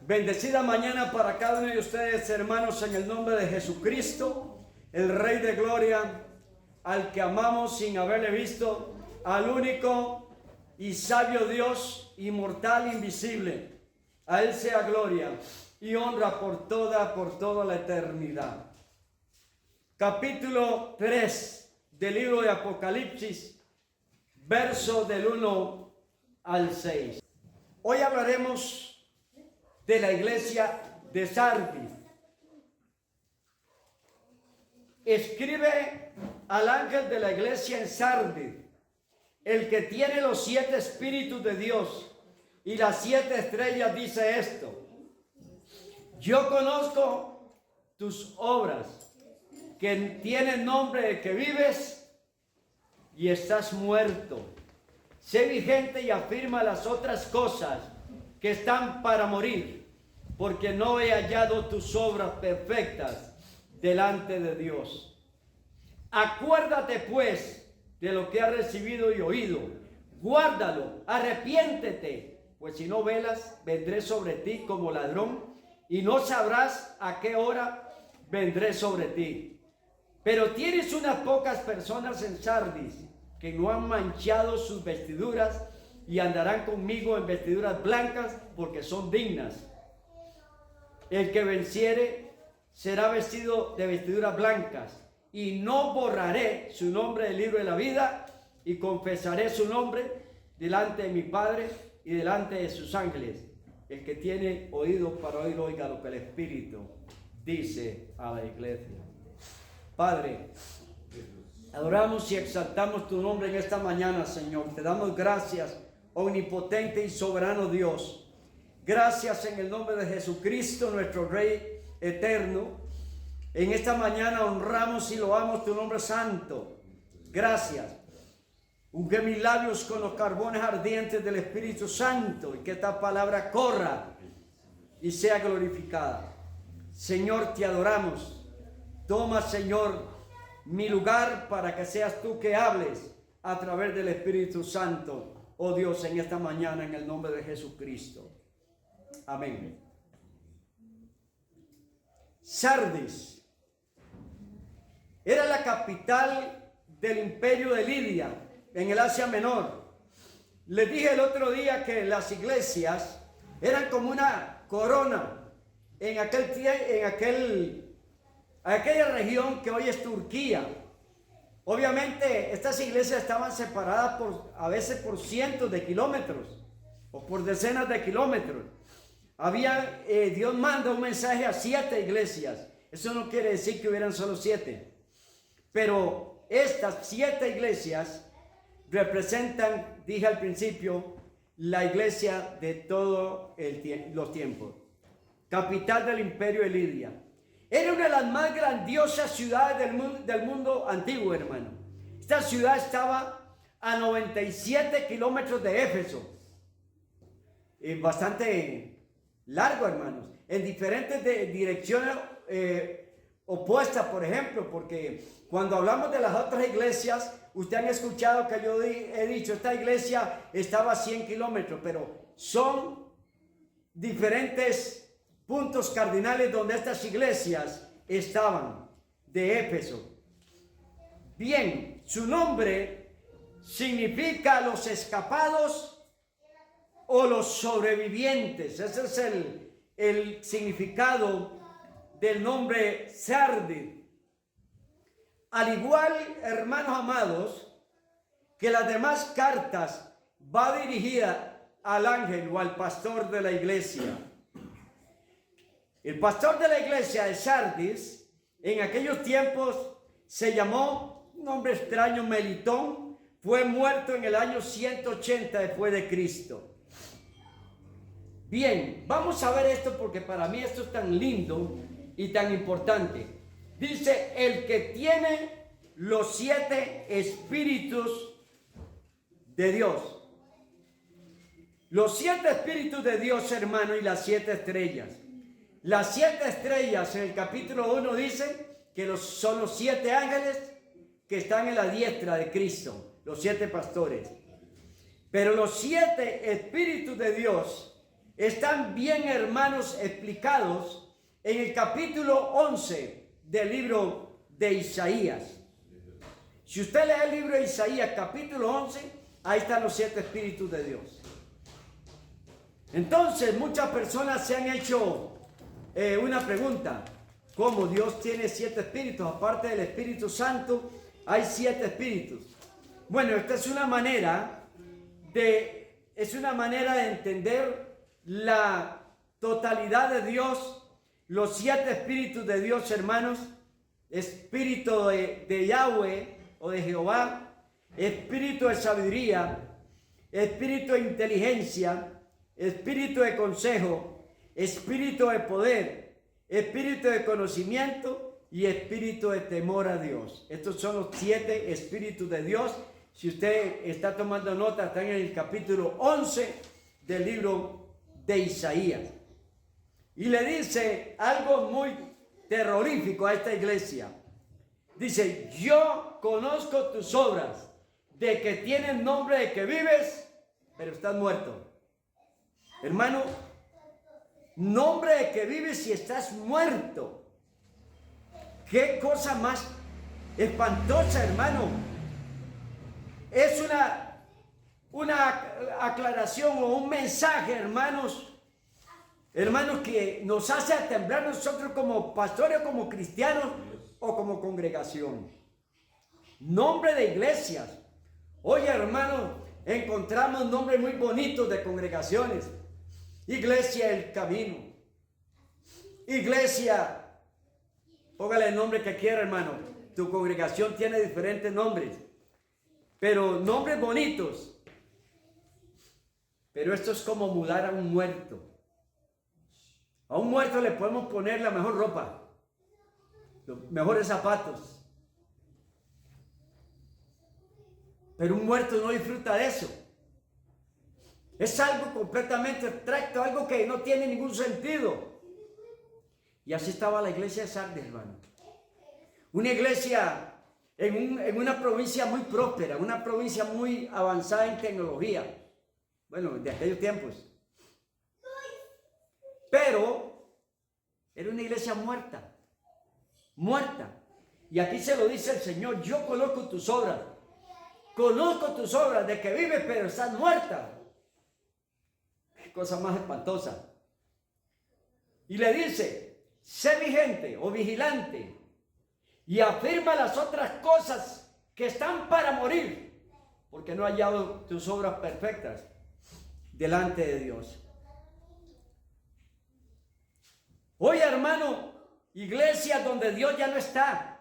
Bendecida mañana para cada uno de ustedes, hermanos, en el nombre de Jesucristo, el Rey de Gloria, al que amamos sin haberle visto, al único y sabio Dios, inmortal, invisible. A Él sea gloria y honra por toda la eternidad. Capítulo 3 del libro de Apocalipsis, verso del 1 al 6. Hoy hablaremos de la iglesia de Sardis. Escribe al ángel de la iglesia en Sardis, el que tiene los 7 espíritus de Dios y las 7 estrellas, dice esto: yo conozco tus obras, que tienen nombre de que vives y estás muerto. Sé vigente y afirma las otras cosas que están para morir, porque no he hallado tus obras perfectas delante de Dios. Acuérdate pues de lo que has recibido y oído, guárdalo, arrepiéntete, pues si no velas, vendré sobre ti como ladrón, y no sabrás a qué hora vendré sobre ti. Pero tienes unas pocas personas en Sardis que no han manchado sus vestiduras, y andarán conmigo en vestiduras blancas, porque son dignas. El que venciere será vestido de vestiduras blancas, y no borraré su nombre del libro de la vida, y confesaré su nombre delante de mi Padre y delante de sus ángeles. El que tiene oídos para oír, oiga lo que el Espíritu dice a la iglesia. Padre, adoramos y exaltamos tu nombre en esta mañana, Señor. Te damos gracias, omnipotente y soberano Dios. Gracias en el nombre de Jesucristo, nuestro Rey eterno. En esta mañana honramos y loamos tu nombre santo. Gracias. Unge mis labios con los carbones ardientes del Espíritu Santo, y que esta palabra corra y sea glorificada. Señor, te adoramos. Toma, Señor, mi lugar para que seas tú que hables a través del Espíritu Santo. Oh Dios, en esta mañana, en el nombre de Jesucristo. Amén. Sardis era la capital del imperio de Lidia, en el Asia Menor. Les dije el otro día que las iglesias eran como una corona en aquella región que hoy es Turquía. Obviamente estas iglesias estaban separadas a veces por cientos de kilómetros o por decenas de kilómetros. Dios manda un mensaje a 7 iglesias. Eso no quiere decir que hubieran solo 7, pero estas 7 iglesias representan, dije al principio, la iglesia de todos los tiempos. Capital del imperio de Lidia. Era una de las más grandiosas ciudades del mundo antiguo, hermano. Esta ciudad estaba a 97 kilómetros de Éfeso. Bastante largo, hermanos. En diferentes direcciones opuestas, por ejemplo, porque cuando hablamos de las otras iglesias, ustedes han escuchado que yo he dicho, esta iglesia estaba a 100 kilómetros, pero son diferentes puntos cardinales donde estas iglesias estaban, de Éfeso. Bien, su nombre significa los escapados o los sobrevivientes. Ese es el significado del nombre Sardis. Al igual, hermanos amados, que las demás cartas, va dirigida al ángel o al pastor de la iglesia. El pastor de la iglesia de Sardis, en aquellos tiempos, se llamó, un nombre extraño, Melitón. Fue muerto en el año 180 después de Cristo. Bien, vamos a ver esto porque para mí esto es tan lindo y tan importante. Dice, el que tiene los 7 espíritus de Dios. Los 7 espíritus de Dios, hermano, y las 7 estrellas. Las 7 estrellas en el capítulo 1 dice que son los 7 ángeles que están en la diestra de Cristo. los 7 pastores. Pero los 7 espíritus de Dios están bien, hermanos, explicados en el capítulo 11 del libro de Isaías. Si usted lee el libro de Isaías, capítulo 11, ahí están los 7 espíritus de Dios. Entonces, muchas personas se han hecho una pregunta. ¿Cómo Dios tiene 7 espíritus? Aparte del Espíritu Santo, hay 7 espíritus. Bueno, esta es una manera de entender la totalidad de Dios, los 7 espíritus de Dios, hermanos. Espíritu de Yahweh o de Jehová, espíritu de sabiduría, espíritu de inteligencia, espíritu de consejo, espíritu de poder, espíritu de conocimiento y espíritu de temor a Dios. Estos son los 7 espíritus de Dios. Si usted está tomando nota, están en el capítulo 11 del libro de Isaías. Y le dice algo muy terrorífico a esta iglesia. Dice: yo conozco tus obras, de que tienes nombre de que vives, pero estás muerto. Hermano, nombre de que vives y estás muerto. Qué cosa más espantosa, hermano. Es una aclaración o un mensaje, hermanos, que nos hace temblar nosotros como pastores, como cristianos o como congregación. Nombre de iglesias. Oye, hermano, encontramos nombres muy bonitos de congregaciones. Iglesia El Camino. Iglesia, póngale el nombre que quiera, hermano. Tu congregación tiene diferentes nombres, pero nombres bonitos. Pero esto es como mudar a un muerto. A un muerto le podemos poner la mejor ropa, los mejores zapatos, pero un muerto no disfruta de eso. Es algo completamente abstracto, algo que no tiene ningún sentido. Y así estaba la iglesia de Sardes, hermano. Una iglesia en una provincia muy próspera, una provincia muy avanzada en tecnología. Bueno, de aquellos tiempos. Pero era una iglesia muerta. Muerta. Y aquí se lo dice el Señor: yo conozco tus obras. Conozco tus obras, de que vives pero estás muerta. Qué cosa más espantosa. Y le dice: sé vigente o vigilante y afirma las otras cosas que están para morir, porque no he hallado tus obras perfectas delante de Dios. Oye, hermano, iglesias donde Dios ya no está.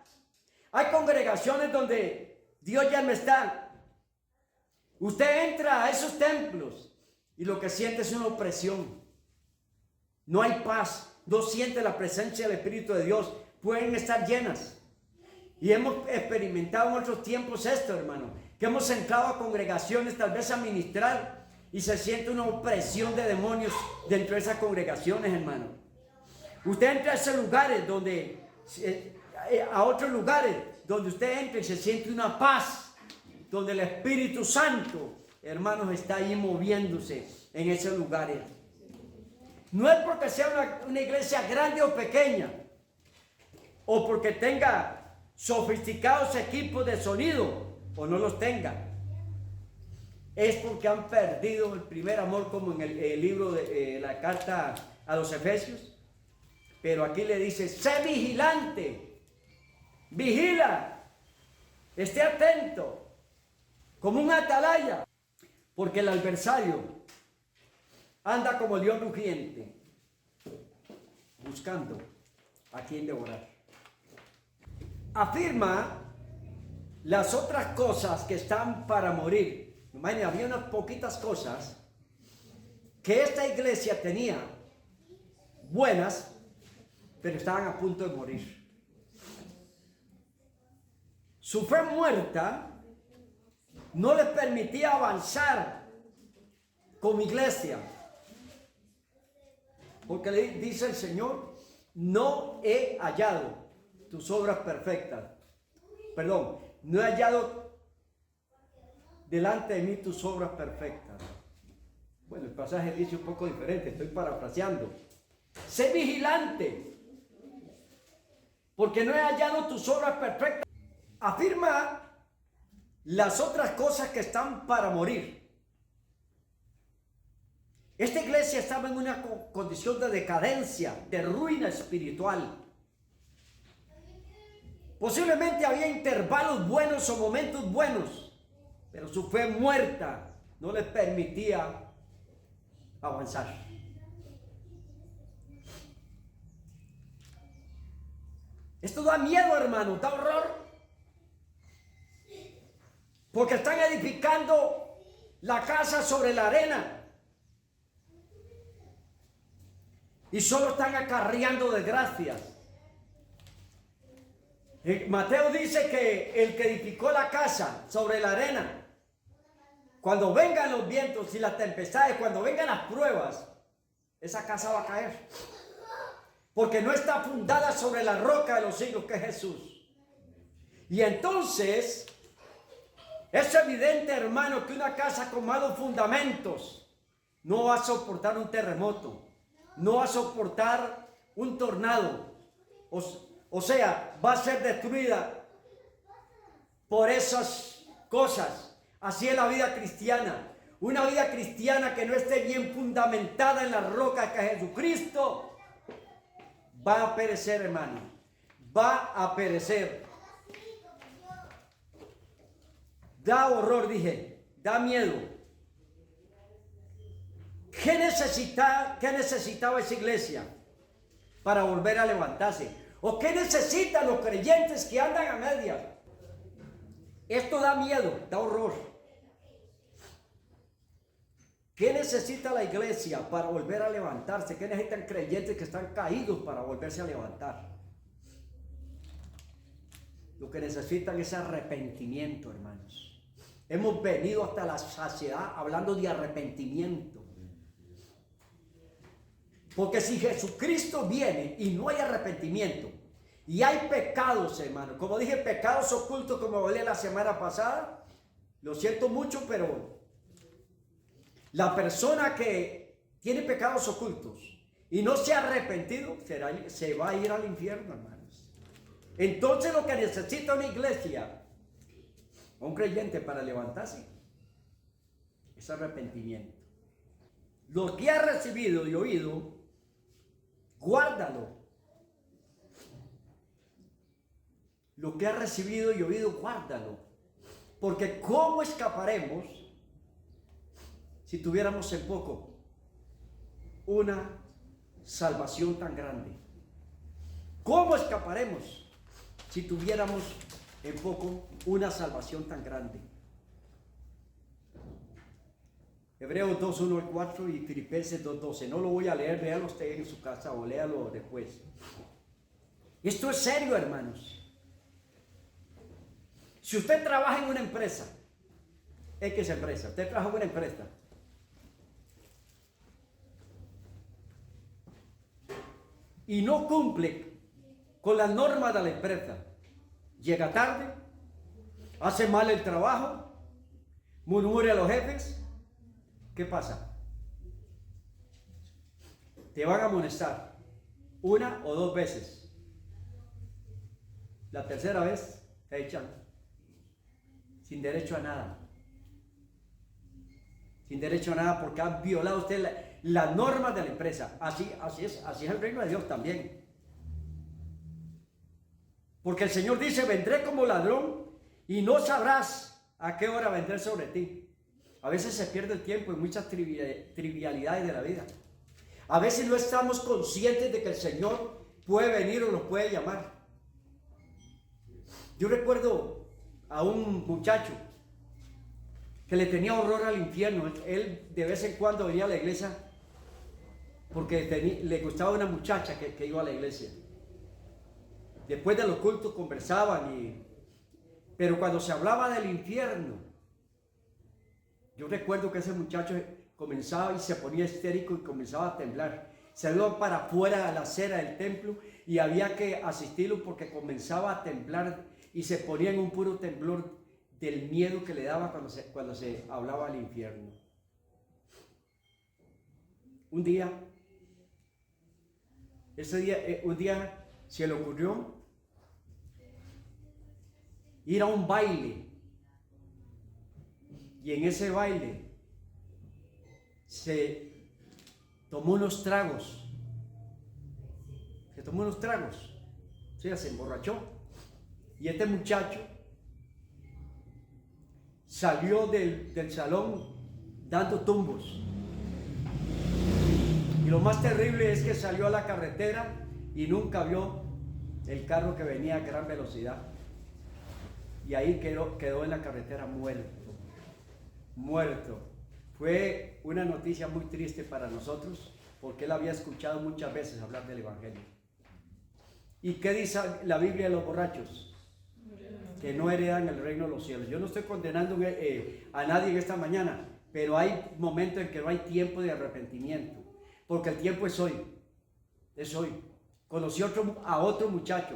Hay congregaciones donde Dios ya no está. Usted entra a esos templos y lo que siente es una opresión. No hay paz, no siente la presencia del Espíritu de Dios. Pueden estar llenas. Y hemos experimentado en otros tiempos esto, hermano, que hemos entrado a congregaciones tal vez a ministrar y se siente una opresión de demonios dentro de esas congregaciones, hermano. Usted entra a esos lugares a otros lugares donde usted entra y se siente una paz, donde el Espíritu Santo, hermanos, está ahí moviéndose en esos lugares. No es porque sea una iglesia grande o pequeña, o porque tenga sofisticados equipos de sonido, o no los tenga. Es porque han perdido el primer amor, como en el libro de la carta a los Efesios. Pero aquí le dice: sé vigilante, vigila, esté atento, como un atalaya, porque el adversario anda como león rugiente, buscando a quien devorar. Afirma las otras cosas que están para morir. Imagínate, había unas poquitas cosas que esta iglesia tenía buenas, pero estaban a punto de morir. Su fe muerta no les permitía avanzar como iglesia, porque le dice el Señor: no he hallado tus obras perfectas. Perdón, no he hallado delante de mí tus obras perfectas. Bueno, el pasaje dice un poco diferente, estoy parafraseando. Sé vigilante, porque no he hallado tus obras perfectas. Afirma las otras cosas que están para morir. Esta iglesia estaba en una condición de decadencia, de ruina espiritual. Posiblemente había intervalos buenos o momentos buenos, pero su fe muerta no les permitía avanzar. Esto da miedo, hermano, da horror. Porque están edificando la casa sobre la arena. Y solo están acarreando desgracias. Mateo dice que el que edificó la casa sobre la arena, cuando vengan los vientos y las tempestades, cuando vengan las pruebas, esa casa va a caer. Porque no está fundada sobre la roca de los siglos, que es Jesús. Y entonces, es evidente, hermano, que una casa con malos fundamentos no va a soportar un terremoto, no va a soportar un tornado. O sea, va a ser destruida por esas cosas. Así es la vida cristiana. Una vida cristiana que no esté bien fundamentada en la roca que es Jesucristo, va a perecer, hermano. Va a perecer. Da horror, dije. Da miedo. ¿Qué necesitaba esa iglesia para volver a levantarse? ¿O qué necesitan los creyentes que andan a medias? Esto da miedo, da horror. ¿Qué necesita la iglesia para volver a levantarse? ¿Qué necesitan creyentes que están caídos para volverse a levantar? Lo que necesitan es arrepentimiento, hermanos. Hemos venido hasta la saciedad hablando de arrepentimiento. Porque si Jesucristo viene y no hay arrepentimiento, y hay pecados, hermano, como dije, pecados ocultos, como hablé la semana pasada, lo siento mucho, pero la persona que tiene pecados ocultos y no se ha arrepentido, se va a ir al infierno, hermanos. Entonces lo que necesita una iglesia, un creyente para levantarse, es arrepentimiento. Lo que ha recibido y oído, guárdalo. Lo que ha recibido y oído, guárdalo. Porque ¿cómo escaparemos si tuviéramos en poco una salvación tan grande? ¿Cómo escaparemos si tuviéramos en poco una salvación tan grande? Hebreos 2, 1 al 4 y Filipenses 2, 12. No lo voy a leer, léalo usted en su casa o léalo después. Esto es serio, hermanos. Si usted trabaja en una empresa, X empresa, usted trabaja en una empresa, y no cumple con las normas de la empresa, llega tarde, hace mal el trabajo, murmura a los jefes, ¿qué pasa? Te van a amonestar una o dos veces. La tercera vez te echan sin derecho a nada. Sin derecho a nada porque han violado usted las normas de la empresa. Así es el reino de Dios también. Porque el Señor dice, vendré como ladrón y no sabrás a qué hora vendré sobre ti. A veces se pierde el tiempo en muchas trivialidades de la vida. A veces no estamos conscientes de que el Señor puede venir o nos puede llamar. Yo recuerdo a un muchacho que le tenía horror al infierno. Él de vez en cuando venía a la iglesia porque le gustaba una muchacha que iba a la iglesia. Después de los cultos conversaban, pero cuando se hablaba del infierno, yo recuerdo que ese muchacho comenzaba y se ponía histérico y comenzaba a temblar. Se iba para afuera a la acera del templo y había que asistirlo porque comenzaba a temblar y se ponía en un puro temblor del miedo que le daba cuando se hablaba al infierno. Un día se le ocurrió ir a un baile, y en ese baile se tomó unos tragos, o sea, se emborrachó, y este muchacho salió del salón dando tumbos. Y lo más terrible es que salió a la carretera y nunca vio el carro que venía a gran velocidad. Y ahí quedó en la carretera muerto. Fue una noticia muy triste para nosotros, porque él había escuchado muchas veces hablar del Evangelio. ¿Y qué dice la Biblia de los borrachos? Que no heredan el reino de los cielos. Yo no estoy condenando a nadie en esta mañana, pero hay momentos en que no hay tiempo de arrepentimiento, porque el tiempo es hoy. Conocí a otro muchacho.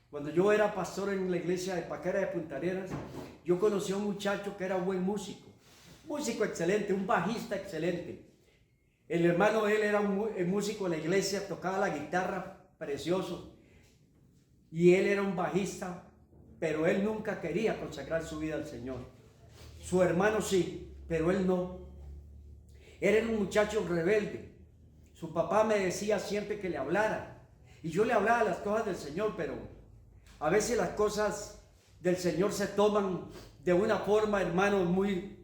Cuando yo era pastor en la iglesia de Paquera de Punta Arenas, yo conocí a un muchacho que era un buen músico excelente, un bajista excelente. El hermano de él era un músico de la iglesia, tocaba la guitarra precioso, y él era un bajista, pero él nunca quería consagrar su vida al Señor. Su hermano sí, pero él no. Él era un muchacho rebelde. Su papá me decía siempre que le hablara, y yo le hablaba las cosas del Señor, pero a veces las cosas del Señor se toman de una forma, hermano, muy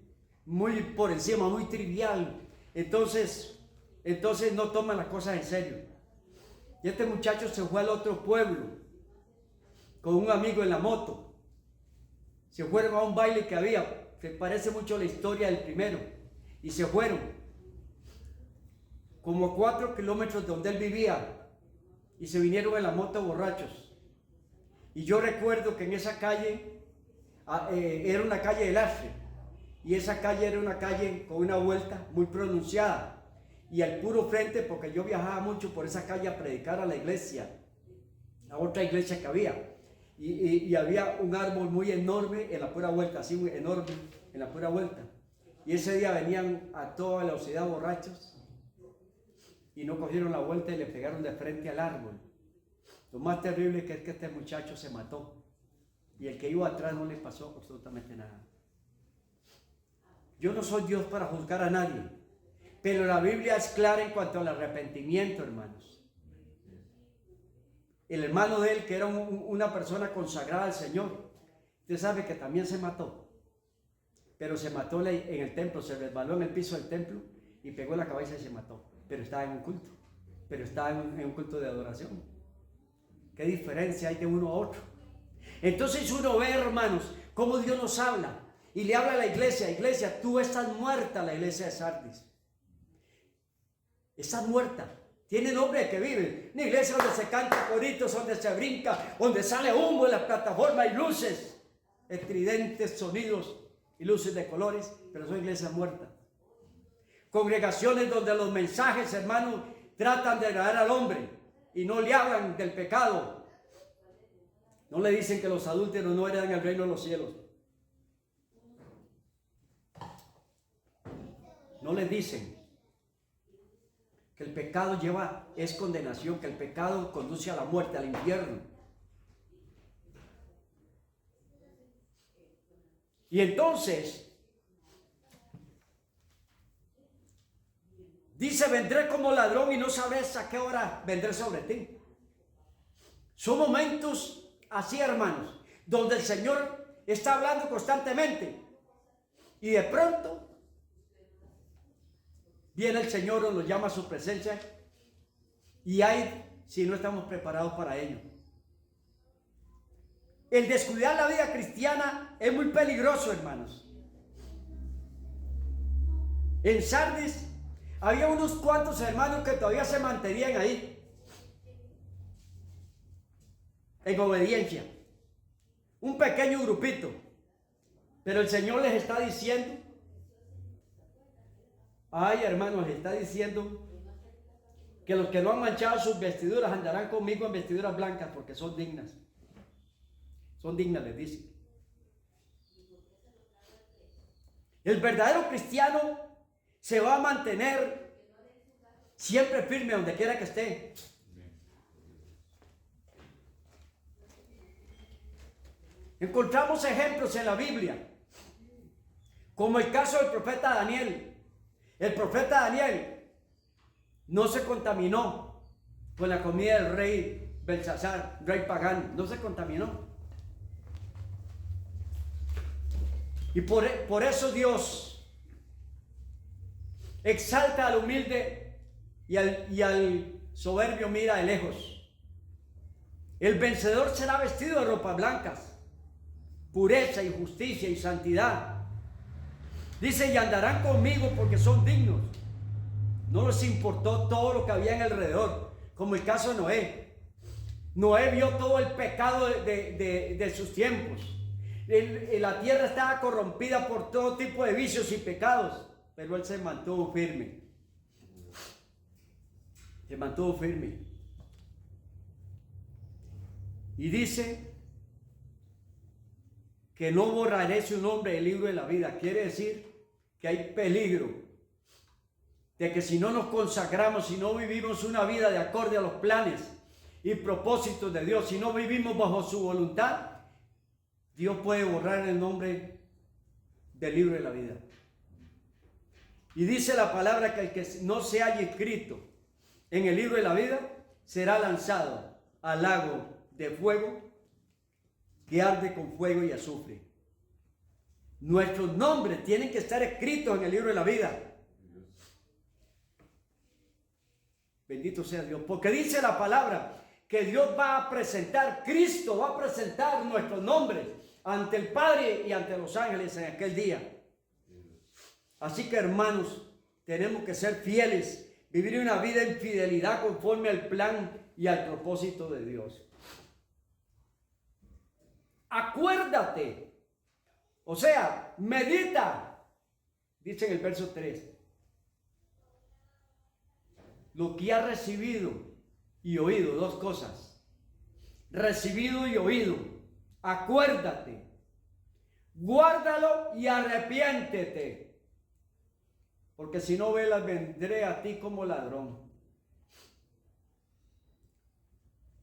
por encima, muy trivial. Entonces no toman las cosas en serio. Y este muchacho se fue al otro pueblo con un amigo en la moto. Se fueron a un baile que había, que parece mucho la historia del primero, y se fueron como 4 kilómetros de donde él vivía, y se vinieron en la moto borrachos. Y yo recuerdo que en esa calle era una calle de lastre, y esa calle era una calle con una vuelta muy pronunciada, y al puro frente, porque yo viajaba mucho por esa calle a predicar a la iglesia, a otra iglesia que había, y había un árbol muy enorme en la pura vuelta, así muy enorme en la pura vuelta. Y ese día venían a toda velocidad borrachos y no cogieron la vuelta y le pegaron de frente al árbol. Lo más terrible es que este muchacho se mató, y el que iba atrás no le pasó absolutamente nada. Yo no soy Dios para juzgar a nadie, pero la Biblia es clara en cuanto al arrepentimiento, hermanos. El hermano de él, que era una persona consagrada al Señor, usted sabe que también se mató, pero se mató en el templo, se resbaló en el piso del templo y pegó la cabeza y se mató, pero estaba en un culto, en un culto de adoración. ¿Qué diferencia hay de uno a otro? Entonces uno ve, hermanos, cómo Dios nos habla y le habla a la iglesia: tú estás muerta, la iglesia de Sardis. Estás muerta. Tiene nombre de que vive. Una iglesia donde se canta coritos, donde se brinca, donde sale humo en la plataforma y luces, estridentes sonidos y luces de colores, pero son iglesias muertas. Congregaciones donde los mensajes, hermanos, tratan de agradar al hombre y no le hablan del pecado. No le dicen que los adúlteros no heredan el reino de los cielos. No les dicen que el pecado es condenación, que el pecado conduce a la muerte, al infierno. Y entonces dice: vendré como ladrón y no sabrás a qué hora vendré sobre ti. Son momentos así, hermanos, donde el Señor está hablando constantemente, y de pronto viene el Señor o nos llama a su presencia, y hay si no estamos preparados para ello. El descuidar la vida cristiana es muy peligroso, hermanos. En Sardis había unos cuantos hermanos que todavía se mantenían ahí en obediencia, un pequeño grupito, pero el Señor les está diciendo: ay, hermanos, les está diciendo que los que no han manchado sus vestiduras andarán conmigo en vestiduras blancas, porque son dignas. Son dignas, les dice. El verdadero cristiano se va a mantener siempre firme donde quiera que esté. Encontramos ejemplos en la Biblia, como el caso del profeta Daniel. El profeta Daniel no se contaminó con la comida del rey Belsasar, rey pagano, no se contaminó. Y por eso Dios exalta al humilde y al soberbio mira de lejos. El vencedor será vestido de ropas blancas, pureza y justicia y santidad. Dice, y andarán conmigo porque son dignos. No les importó todo lo que había en alrededor, como el caso de Noé. Noé vio todo el pecado de sus tiempos. La tierra estaba corrompida por todo tipo de vicios y pecados, pero él se mantuvo firme. Se mantuvo firme. Y dice que no borraré su nombre del libro de la vida. Quiere decir que hay peligro de que si no nos consagramos, si no vivimos una vida de acorde a los planes y propósitos de Dios, si no vivimos bajo su voluntad, Dios puede borrar el nombre del libro de la vida. Y dice la palabra que el que no se haya escrito en el libro de la vida será lanzado al lago de fuego que arde con fuego y azufre. Nuestros nombres tienen que estar escritos en el libro de la vida. Bendito sea Dios, porque dice la palabra que Dios va a presentar, Cristo va a presentar nuestros nombres ante el Padre y ante los ángeles en aquel día. Así que, hermanos, tenemos que ser fieles, vivir una vida en fidelidad conforme al plan y al propósito de Dios. Acuérdate, o sea, medita, dice en el verso 3, lo que has recibido y oído, dos cosas, recibido y oído, acuérdate, guárdalo y arrepiéntete, porque si no velas vendré a ti como ladrón.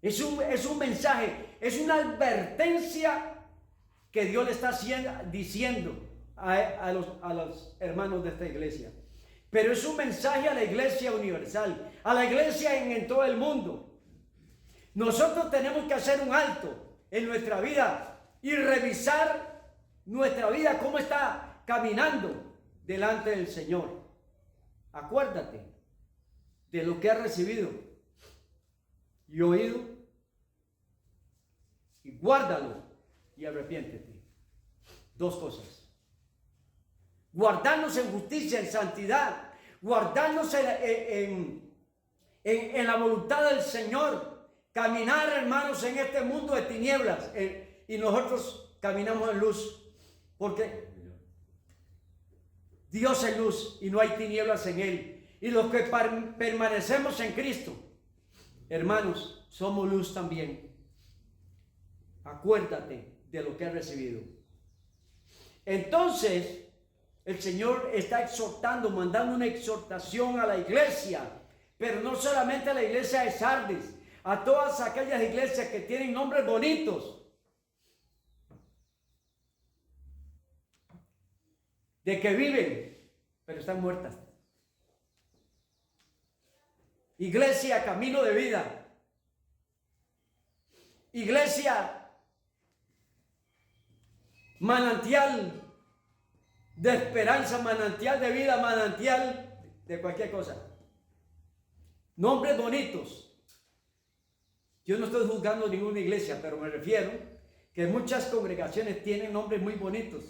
Es un mensaje, es una advertencia que Dios le está diciendo a los hermanos de esta iglesia. Pero es un mensaje a la iglesia universal, a la iglesia en todo el mundo. Nosotros tenemos que hacer un alto en nuestra vida y revisar nuestra vida, cómo está caminando delante del Señor. Acuérdate de lo que has recibido y oído, y guárdalo y arrepiéntete. Dos cosas: guardarnos en justicia, en santidad, guardarnos en la voluntad del Señor, caminar, hermanos, en este mundo de tinieblas, y nosotros caminamos en luz, porque Dios es luz y no hay tinieblas en Él. Y los que permanecemos en Cristo, hermanos, somos luz también. Acuérdate de lo que has recibido. Entonces, el Señor está exhortando, mandando una exhortación a la iglesia, pero no solamente a la iglesia de Sardis, a todas aquellas iglesias que tienen nombres bonitos, de que viven, pero están muertas. Iglesia, camino de vida. Iglesia, manantial de esperanza, manantial de vida, manantial de cualquier cosa. Nombres bonitos. Yo no estoy juzgando ninguna iglesia, pero me refiero que muchas congregaciones tienen nombres muy bonitos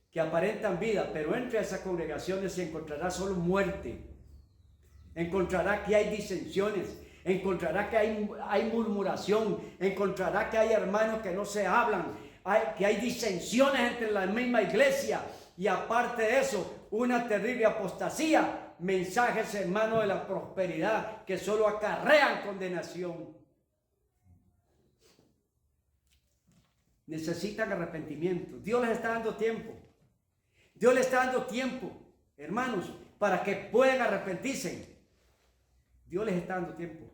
que aparentan vida, pero entre esas congregaciones se encontrará solo muerte. Encontrará que hay disensiones, encontrará que hay murmuración, encontrará que hay hermanos que no se hablan, que hay disensiones entre la misma iglesia, y aparte de eso, una terrible apostasía, mensajes, hermanos, de la prosperidad que solo acarrean condenación. Necesitan arrepentimiento. Dios les está dando tiempo. Dios le está dando tiempo, hermanos, para que puedan arrepentirse. Dios les está dando tiempo.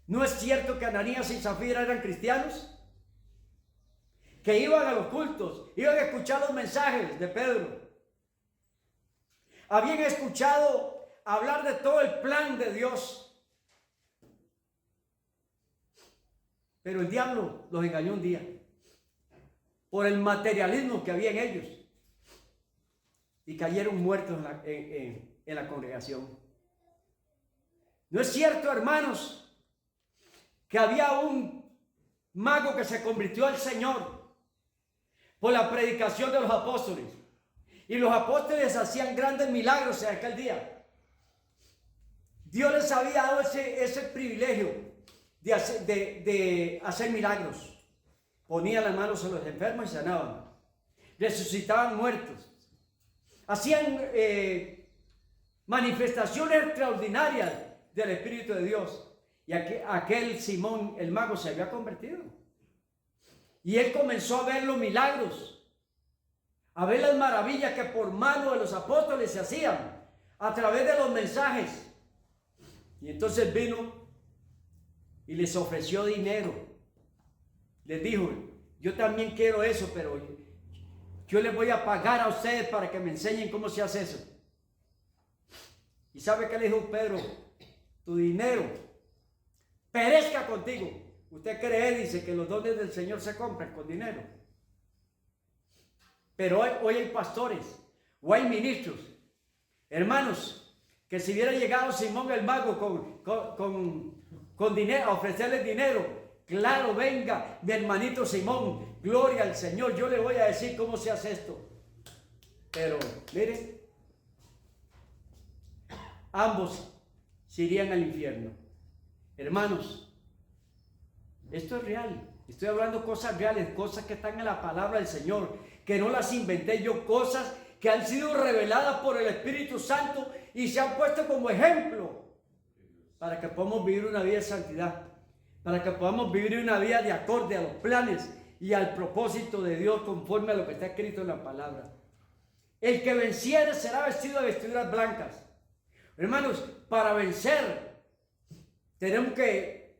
¿No es cierto que Ananías y Zafira eran cristianos? Que iban a los cultos, iban a escuchar los mensajes de Pedro. Habían escuchado hablar de todo el plan de Dios. Pero el diablo los engañó un día por el materialismo que había en ellos y cayeron muertos en la congregación. ¿No es cierto, hermanos, que había un mago que se convirtió al Señor por la predicación de los apóstoles? Y los apóstoles hacían grandes milagros en aquel día. Dios les había dado ese privilegio de hacer milagros. Ponían las manos en los enfermos y sanaban. Resucitaban muertos. Hacían manifestaciones extraordinarias del Espíritu de Dios. Y aquel Simón, el mago, se había convertido. Y él comenzó a ver los milagros, a ver las maravillas que por mano de los apóstoles se hacían a través de los mensajes. Y entonces vino y les ofreció dinero. Les dijo: yo también quiero eso, pero yo les voy a pagar a ustedes para que me enseñen cómo se hace eso. ¿Y sabe qué le dijo Pedro? Tu dinero perezca contigo. Usted cree, dice, que los dones del Señor se compran con dinero. Pero hoy hay pastores o hay ministros, hermanos, que si hubiera llegado Simón el mago con dinero, a ofrecerles dinero, claro, venga, mi hermanito Simón, gloria al Señor, yo le voy a decir cómo se hace esto. Pero, mire, ambos se irían al infierno. Hermanos, esto es real. Estoy hablando cosas reales, cosas que están en la palabra del Señor, que no las inventé yo, cosas que han sido reveladas por el Espíritu Santo y se han puesto como ejemplo para que podamos vivir una vida de santidad, para que podamos vivir una vida de acorde a los planes y al propósito de Dios conforme a lo que está escrito en la palabra. El que venciere será vestido de vestiduras blancas. Hermanos, para vencer tenemos que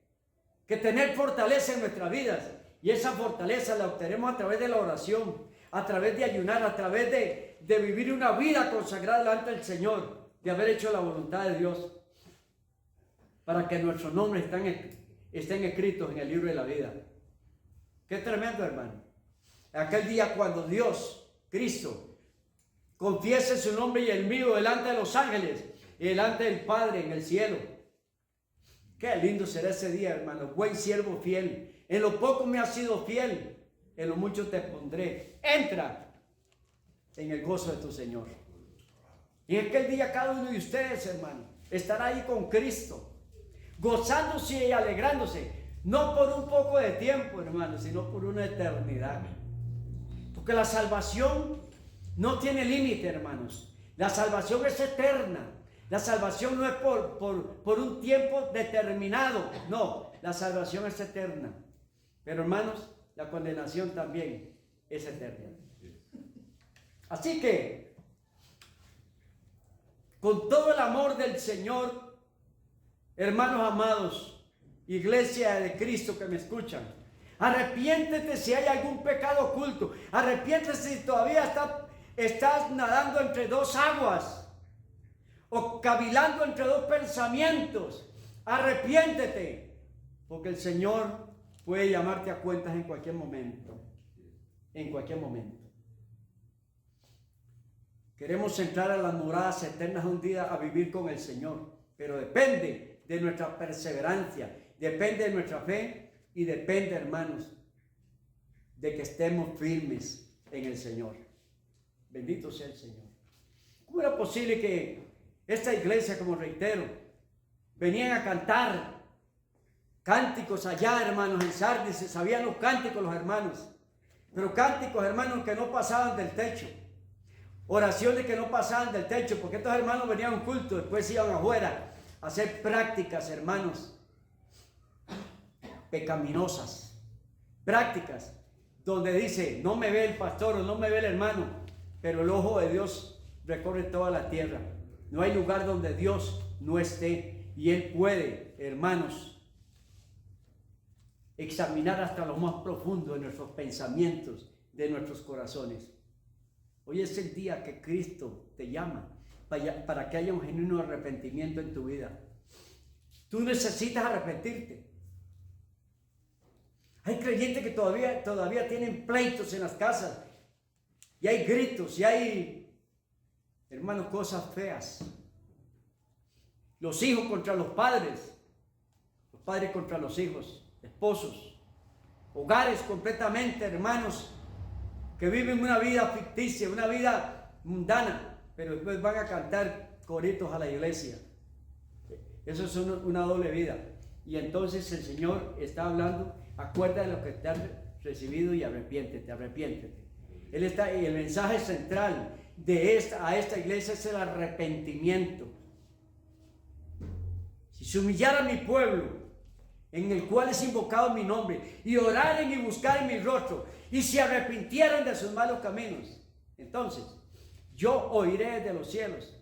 tener fortaleza en nuestras vidas, y esa fortaleza la obtenemos a través de la oración, a través de ayunar, a través de vivir una vida consagrada delante del Señor, de haber hecho la voluntad de Dios, para que nuestros nombres estén escritos en el libro de la vida. Qué tremendo, hermano. Aquel día cuando Dios, Cristo, confiese su nombre y el mío delante de los ángeles y delante del Padre en el cielo. Qué lindo será ese día, hermano. Buen siervo fiel. En lo poco me has sido fiel, en lo mucho te pondré. Entra en el gozo de tu Señor. Y en aquel día cada uno de ustedes, hermano, estará ahí con Cristo, gozándose y alegrándose. No por un poco de tiempo, hermano, sino por una eternidad. Porque la salvación no tiene límite, hermanos. La salvación es eterna. La salvación no es por un tiempo determinado. No, la salvación es eterna. Pero, hermanos, la condenación también es eterna. Así que, con todo el amor del Señor, hermanos amados, iglesia de Cristo que me escuchan, arrepiéntete si hay algún pecado oculto. Arrepiéntete si todavía estás nadando entre dos aguas, o cavilando entre dos pensamientos. Arrepiéntete, porque el Señor puede llamarte a cuentas en cualquier momento. En cualquier momento. Queremos entrar a las moradas eternas un día a vivir con el Señor, pero depende de nuestra perseverancia, depende de nuestra fe y depende, hermanos, de que estemos firmes en el Señor. Bendito sea el Señor. ¿Cómo era posible que esta iglesia, como reitero, venían a cantar cánticos allá, hermanos, en Sardis? Se sabían los cánticos los hermanos, pero cánticos, hermanos, que no pasaban del techo, oraciones que no pasaban del techo, porque estos hermanos venían a un culto, después iban afuera a hacer prácticas, hermanos, pecaminosas, prácticas donde dice: no me ve el pastor o no me ve el hermano, pero el ojo de Dios recorre toda la tierra. No hay lugar donde Dios no esté, y Él puede, hermanos, examinar hasta lo más profundo de nuestros pensamientos, de nuestros corazones. Hoy es el día que Cristo te llama para que haya un genuino arrepentimiento en tu vida. Tú necesitas arrepentirte. Hay creyentes que todavía tienen pleitos en las casas, y hay gritos, y hay, hermanos, cosas feas. Los hijos contra los padres contra los hijos, esposos, hogares completamente, hermanos, que viven una vida ficticia, una vida mundana, pero después van a cantar coritos a la iglesia. Eso es una doble vida. Y entonces el Señor está hablando: acuérdate de lo que te has recibido y arrepiéntete. Él está, y el mensaje central a esta iglesia es el arrepentimiento. Si se humillara mi pueblo, en el cual es invocado mi nombre, y oraren y buscaren mi rostro, y se arrepintieran de sus malos caminos, entonces yo oiré desde los cielos,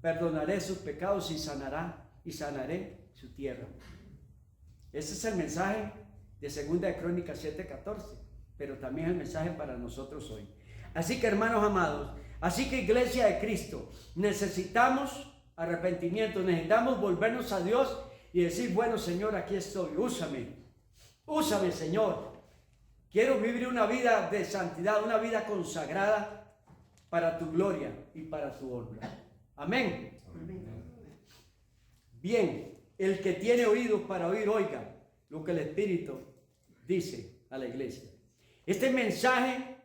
perdonaré sus pecados y sanaré su tierra. Ese es el mensaje de 2 de Crónicas 7:14, pero también el mensaje para nosotros hoy. Así que, hermanos amados, así que iglesia de Cristo, necesitamos arrepentimiento, necesitamos volvernos a Dios y decir: bueno, Señor, aquí estoy, úsame, Señor. Quiero vivir una vida de santidad, una vida consagrada para tu gloria y para tu honra. Amén. Bien, el que tiene oídos para oír, oiga lo que el Espíritu dice a la iglesia. Este mensaje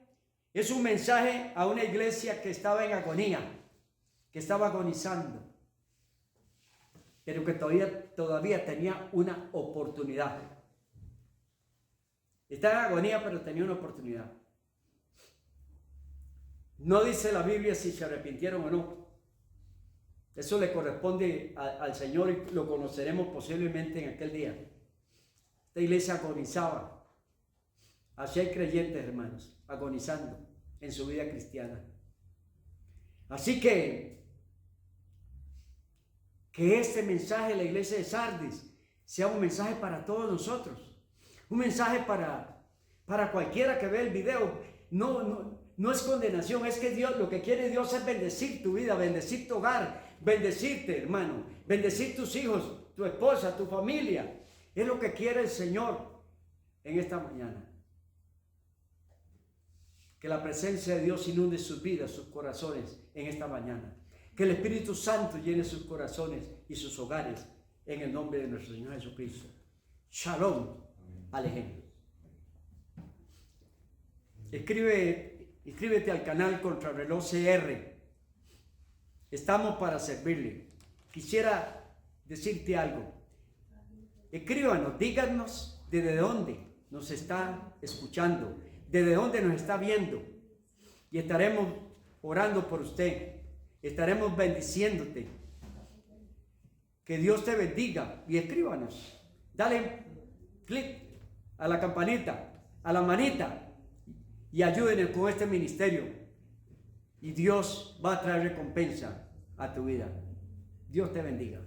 es un mensaje a una iglesia que estaba en agonía, que estaba agonizando, pero que todavía tenía una oportunidad. Está en agonía, pero tenía una oportunidad. No dice la Biblia si se arrepintieron o no. Eso le corresponde al Señor, y lo conoceremos posiblemente en aquel día. Esta iglesia agonizaba. Así hay creyentes, hermanos, agonizando en su vida cristiana. Así que este mensaje de la iglesia de Sardis sea un mensaje para todos nosotros. Un mensaje para cualquiera que ve el video. No es condenación, es que Dios, lo que quiere Dios es bendecir tu vida, bendecir tu hogar, bendecirte, hermano, bendecir tus hijos, tu esposa, tu familia. Es lo que quiere el Señor en esta mañana. Que la presencia de Dios inunde sus vidas, sus corazones en esta mañana. Que el Espíritu Santo llene sus corazones y sus hogares en el nombre de nuestro Señor Jesucristo. Shalom. Alejen. Inscríbete al canal Contrarreloj CR. Estamos para servirle. Quisiera decirte algo. Escríbanos, díganos desde dónde nos está escuchando, desde dónde nos está viendo, y estaremos orando por usted, estaremos bendiciéndote. Que Dios te bendiga, y escríbanos. Dale clic a la campanita, a la manita, y ayúdenos con este ministerio, y Dios va a traer recompensa a tu vida. Dios te bendiga.